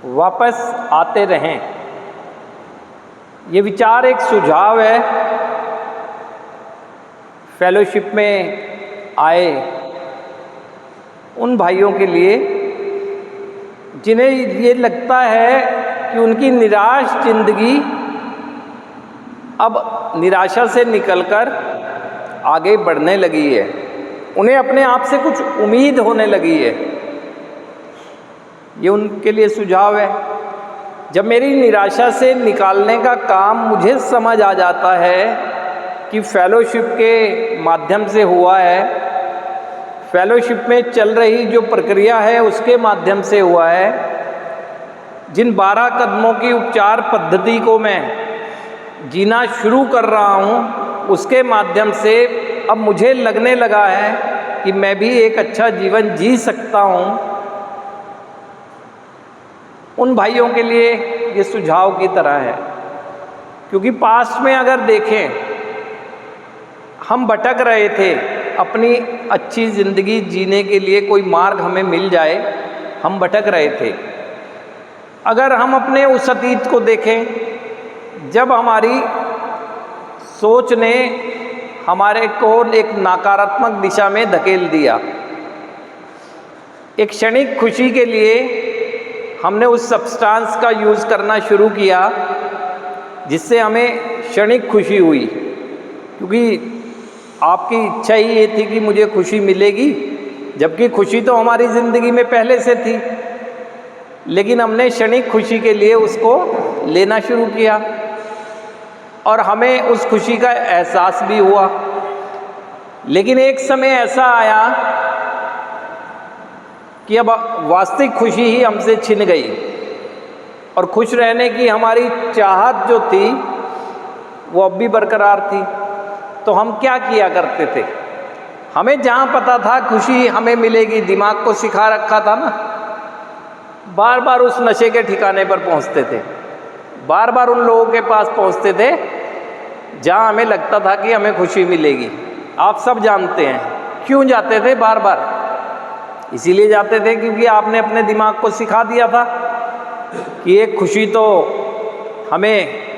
वापस आते रहें। ये विचार एक सुझाव है फेलोशिप में आए उन भाइयों के लिए जिन्हें ये लगता है कि उनकी निराश जिंदगी अब निराशा से निकलकर आगे बढ़ने लगी है, उन्हें अपने आप से कुछ उम्मीद होने लगी है। ये उनके लिए सुझाव है। जब मेरी निराशा से निकालने का काम मुझे समझ आ जाता है कि फेलोशिप के माध्यम से हुआ है, फेलोशिप में चल रही जो प्रक्रिया है उसके माध्यम से हुआ है, जिन 12 कदमों की उपचार पद्धति को मैं जीना शुरू कर रहा हूँ उसके माध्यम से अब मुझे लगने लगा है कि मैं भी एक अच्छा जीवन जी सकता हूँ। उन भाइयों के लिए ये सुझाव की तरह है, क्योंकि पास्ट में अगर देखें हम भटक रहे थे, अपनी अच्छी ज़िंदगी जीने के लिए कोई मार्ग हमें मिल जाए, हम भटक रहे थे। अगर हम अपने उस अतीत को देखें जब हमारी सोच ने हमारे को एक नकारात्मक दिशा में धकेल दिया, एक क्षणिक खुशी के लिए हमने उस सब्सटेंस का यूज़ करना शुरू किया जिससे हमें क्षणिक खुशी हुई, क्योंकि आपकी इच्छा ही ये थी कि मुझे खुशी मिलेगी, जबकि खुशी तो हमारी ज़िंदगी में पहले से थी, लेकिन हमने क्षणिक खुशी के लिए उसको लेना शुरू किया और हमें उस खुशी का एहसास भी हुआ। लेकिन एक समय ऐसा आया कि अब वास्तविक खुशी ही हमसे छिन गई और खुश रहने की हमारी चाहत जो थी वो अब भी बरकरार थी। तो हम क्या किया करते थे, हमें जहाँ पता था खुशी हमें मिलेगी, दिमाग को सिखा रखा था ना, बार बार उस नशे के ठिकाने पर पहुँचते थे, बार बार उन लोगों के पास पहुँचते थे जहाँ हमें लगता था कि हमें खुशी मिलेगी। आप सब जानते हैं क्यों जाते थे बार बार, इसीलिए जाते थे क्योंकि आपने अपने दिमाग को सिखा दिया था कि एक खुशी तो हमें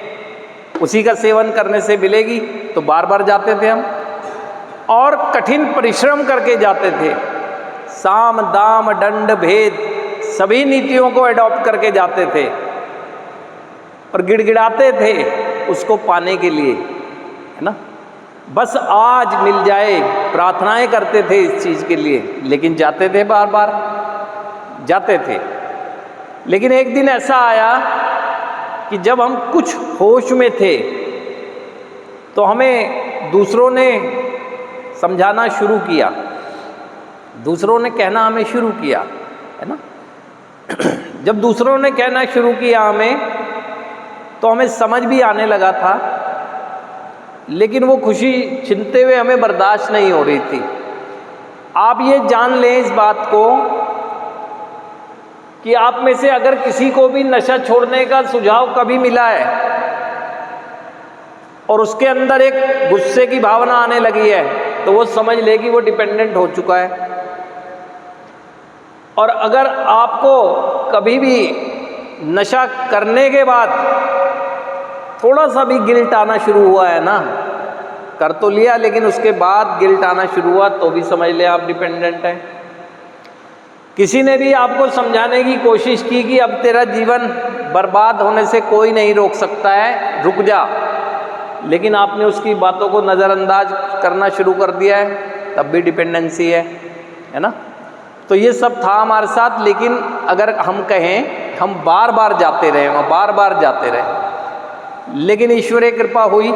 उसी का सेवन करने से मिलेगी, तो बार बार जाते थे हम और कठिन परिश्रम करके जाते थे, साम दाम दंड भेद सभी नीतियों को एडॉप्ट करके जाते थे और गिड़गिड़ाते थे उसको पाने के लिए, है ना, बस आज मिल जाए, प्रार्थनाएं करते थे इस चीज़ के लिए, लेकिन जाते थे, बार बार जाते थे। लेकिन एक दिन ऐसा आया कि जब हम कुछ होश में थे तो हमें दूसरों ने समझाना शुरू किया, दूसरों ने कहना हमें शुरू किया, है ना। जब दूसरों ने कहना शुरू किया हमें, तो हमें समझ भी आने लगा था, लेकिन वो खुशी छिनते हुए हमें बर्दाश्त नहीं हो रही थी। आप ये जान लें इस बात को कि आप में से अगर किसी को भी नशा छोड़ने का सुझाव कभी मिला है और उसके अंदर एक गुस्से की भावना आने लगी है, तो वो समझ ले कि वो डिपेंडेंट हो चुका है। और अगर आपको कभी भी नशा करने के बाद थोड़ा सा भी गिल्ट आना शुरू हुआ है ना, कर तो लिया लेकिन उसके बाद गिल्ट आना शुरू हुआ, तो भी समझ ले आप डिपेंडेंट हैं। किसी ने भी आपको समझाने की कोशिश की कि अब तेरा जीवन बर्बाद होने से कोई नहीं रोक सकता है, रुक जा, लेकिन आपने उसकी बातों को नज़रअंदाज करना शुरू कर दिया है, तब भी डिपेंडेंसी है ना। तो ये सब था हमारे साथ। लेकिन अगर हम कहें हम बार बार जाते रहे, बार बार जाते रहे, लेकिन ईश्वरीय कृपा हुई,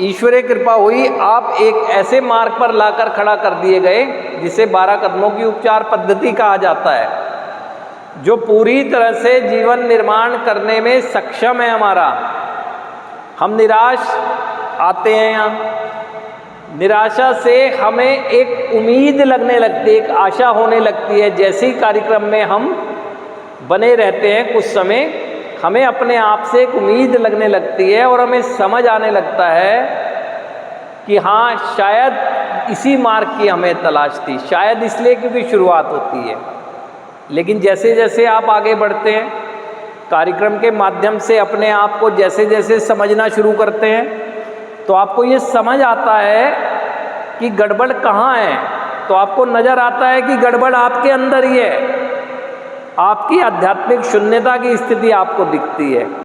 ईश्वरीय कृपा हुई, आप एक ऐसे मार्ग पर लाकर खड़ा कर दिए गए जिसे 12 कदमों की उपचार पद्धति कहा जाता है, जो पूरी तरह से जीवन निर्माण करने में सक्षम है हमारा। हम निराश आते हैं यहाँ, निराशा से हमें एक उम्मीद लगने लगती है, एक आशा होने लगती है। जैसे ही कार्यक्रम में हम बने रहते हैं कुछ समय, हमें अपने आप से एक उम्मीद लगने लगती है और हमें समझ आने लगता है कि हाँ, शायद इसी मार्ग की हमें तलाश थी, शायद इसलिए क्योंकि शुरुआत होती है। लेकिन जैसे जैसे आप आगे बढ़ते हैं कार्यक्रम के माध्यम से अपने आप को जैसे जैसे समझना शुरू करते हैं तो आपको ये समझ आता है कि गड़बड़ कहाँ है। तो आपको नज़र आता है कि गड़बड़ आपके अंदर ही है, आपकी आध्यात्मिक शून्यता की स्थिति आपको दिखती है।